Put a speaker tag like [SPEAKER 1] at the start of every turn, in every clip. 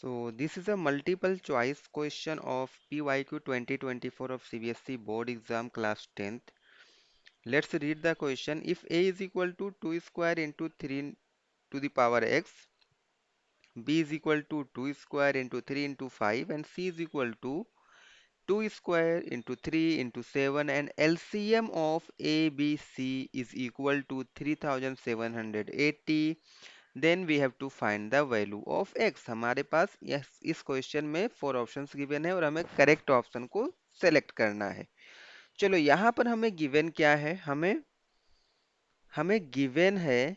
[SPEAKER 1] So this is a multiple choice question of PYQ 2024 of CBSE board exam class 10th. Let's read the question. If a is equal to 2 square into 3 to the power x, b is equal to 2 square into 3 into 5, and c is equal to 2 square into 3 into 7, and LCM of a, b, c is equal to 3780, then we have to find the value of X. हमारे पास इस question में 4 options given है और हमें correct option को select करना है। चलो यहाँ पर हमें गिवन क्या है, हमें हमें गिवन है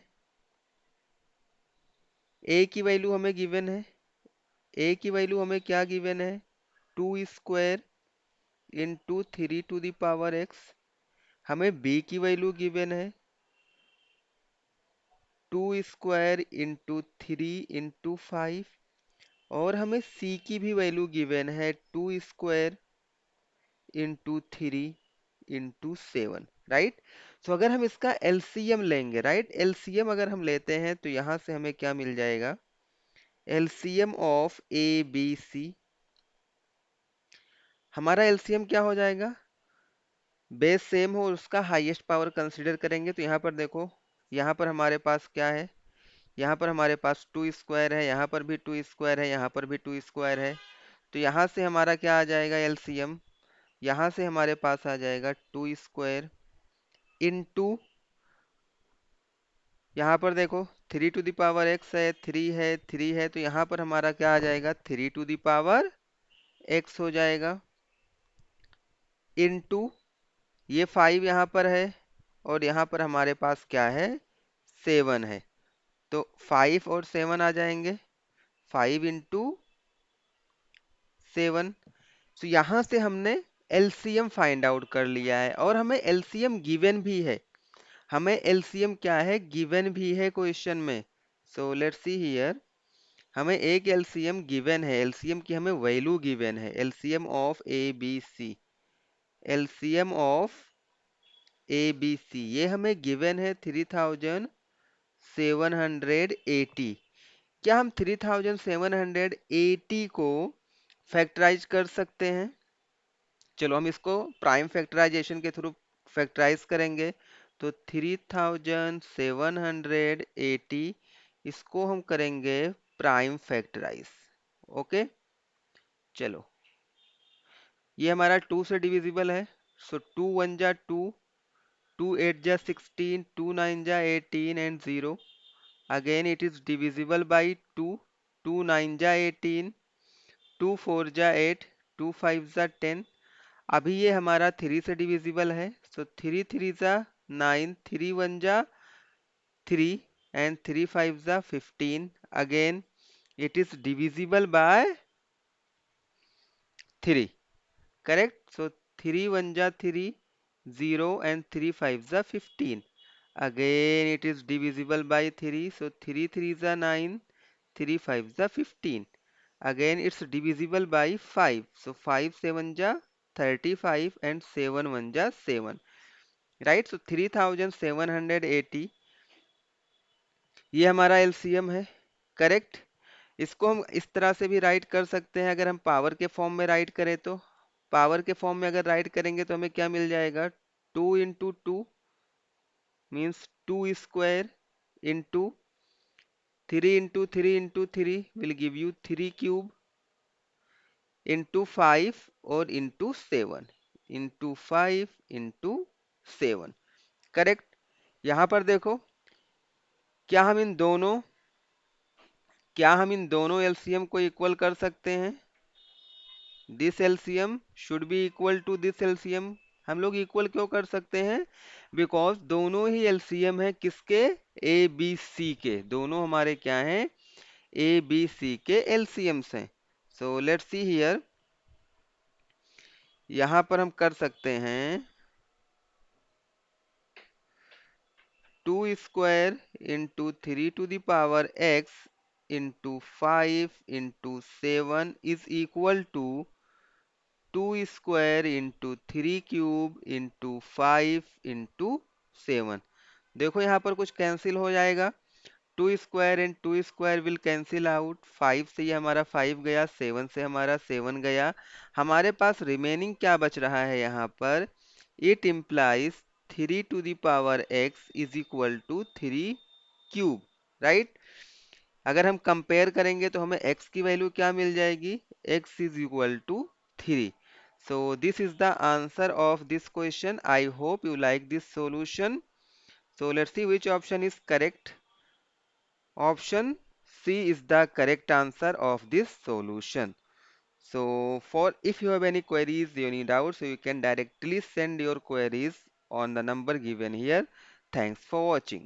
[SPEAKER 1] ए की वैल्यू, हमें गिवन है ए की वैल्यू, हमें क्या गिवन है 2 square into 3 to the power x. हमें बी की वैल्यू गिवन है 2 स्क्वायर इंटू 3 इंटू 5, और हमें सी की भी वैल्यू गिवन है 2 स्क्वायर इंटू 3 इंटू 7, राइट। सो अगर हम इसका एलसीएम लेंगे, राइट, एलसीएम अगर हम लेते हैं तो यहां से हमें क्या मिल जाएगा, LCM of A B C. हमारा एलसीएम क्या हो जाएगा, बेस सेम हो उसका हाईएस्ट पावर कंसीडर करेंगे। तो यहाँ पर देखो, यहाँ पर हमारे पास क्या है, यहाँ पर हमारे पास 2 स्क्वायर है, यहाँ पर भी 2 स्क्वायर है, यहाँ पर भी 2 स्क्वायर है। तो यहाँ से हमारा क्या आ जाएगा एलसीएम, यहाँ से हमारे पास आ जाएगा 2 स्क्वायर इंटू, यहाँ पर देखो 3 टू द पावर एक्स है, 3 है, तो यहाँ पर हमारा क्या आ जाएगा 3 टू द पावर एक्स हो जाएगा, इनटू ये 5 यहाँ पर है, और यहाँ पर हमारे पास क्या है 7 है। तो 5 और 7 आ जाएंगे, 5 इंटू 7। तो यहाँ से हमने एलसीएम फाइंड आउट कर लिया है, और हमें एलसीएम गिवन भी है, हमें एलसीएम क्या है गिवन भी है क्वेश्चन में। सो लेट्स सी हियर, हमें एक एलसीएम गिवन है, एलसीएम की हमें वैल्यू गिवन है, LCM of A B C, LCM of A B C ये हमें गिवन है 3780। क्या हम 3780 को फैक्टराइज कर सकते हैं? चलो हम इसको प्राइम फैक्टराइजेशन के थ्रू फैक्टराइज करेंगे। तो 3780 इसको हम करेंगे प्राइम फैक्टराइज। ओके, चलो ये हमारा 2 से डिविजिबल है। सो 2 1 जा 2, 2 8 जा 16, 2 9 जा 18 and 0। Again it is divisible by 2, 2 9 जा 18, 2 4 जा 8, 2 5 जा 10। अभी ये हमारा 3 से डिविजिबल है। सो 3 3 जा 9, 3 1 जा 3 एंड 3 5 जा 15। Again it is divisible by 3, correct। So 3 1 ja 3, 0 and 3 5 ja 15. Again it is divisible by 3. So 3 3 ja 9, 3 5 ja 15. Again it's divisible by 5. So 5 7 ja 35 and 7 1 ja 7. Right? So 3780 ये हमारा एलसीएम है, correct. इसको हम इस तरह से भी राइट कर सकते हैं, अगर हम पावर के फॉर्म में राइट करें तो पावर के फॉर्म में अगर राइट करेंगे तो हमें क्या मिल जाएगा 2 into 2 means 2 square into 3 into 3 will give you 3 cube into 5 और इंटू 7, इंटू 5 इंटू 7, करेक्ट। यहाँ पर देखो, क्या हम इन दोनों क्या हम इन दोनों एलसीएम को इक्वल कर सकते हैं? This LCM should be equal to this LCM. हम लोग इक्वल क्यों कर सकते हैं? बिकॉज दोनों ही एलसीएम है किसके, ए बी सी के, दोनों हमारे क्या हैं ए बी सी के एलसीएम्स हैं। सो लेट्स सी हियर, यहाँ पर हम कर सकते हैं 2 square into 3 to the power x into 5 into 7 is equal to 2 square into 3 cube into 5 into 7। देखो यहाँ पर कुछ कैंसिल हो जाएगा, 2 square and 2 square will cancel out, 5 से ये हमारा 5 गया, 7 से हमारा 7 गया, हमारे पास रिमेनिंग क्या बच रहा है यहाँ पर, it implies 3 to the power x is equal to 3 cube, right. अगर हम कंपेयर करेंगे तो हमें x की वैल्यू क्या मिल जाएगी, x is equal to 3। So this is the answer of this question. I hope you like this solution. So let's see which option is correct. Option C is the correct answer of this solution. So for if you have any queries, any doubts, so you can directly send your queries on the number given here. Thanks for watching.